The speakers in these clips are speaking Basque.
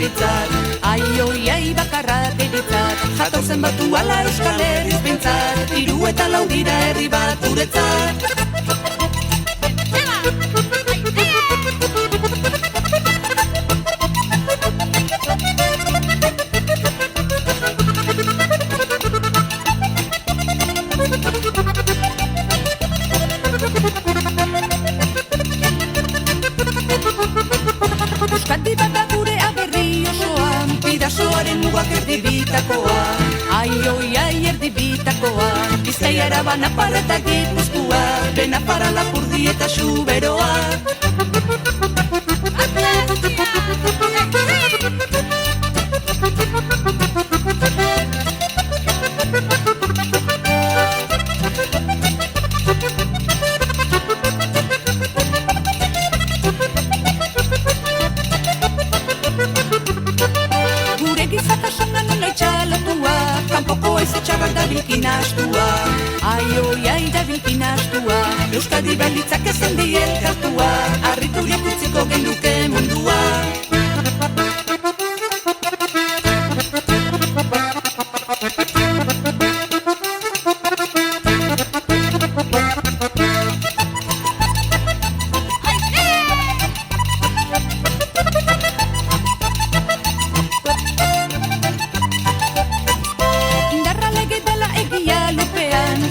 beritzat, ai oi ai bakarra beritzat, jator zen batu ala Euskal Herriz bintzat, 3 eta 4 dira herri bat guretzat. Euskadi bada gure aberri osoan, bidasoaren mugak erdibitakoa, ai oi ai erdibitakoa, Bizkaia Araba Napara eta Gipuzkoa, Benapara Lapurdi eta Xuberoa. Kanpoko ez etxarrak da bilkinastua, ai oi ai da bilkinastua, Euskadi balitzak ezen di elkartua, harriturik utziko genduke mundua.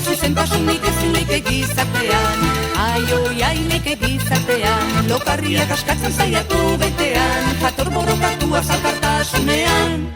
Zuzentasunik ezin leike gizatean, ai oi ai leike gizatean, lokarriak askatzen zaiatu betean, jator borrokatua zakartasunean.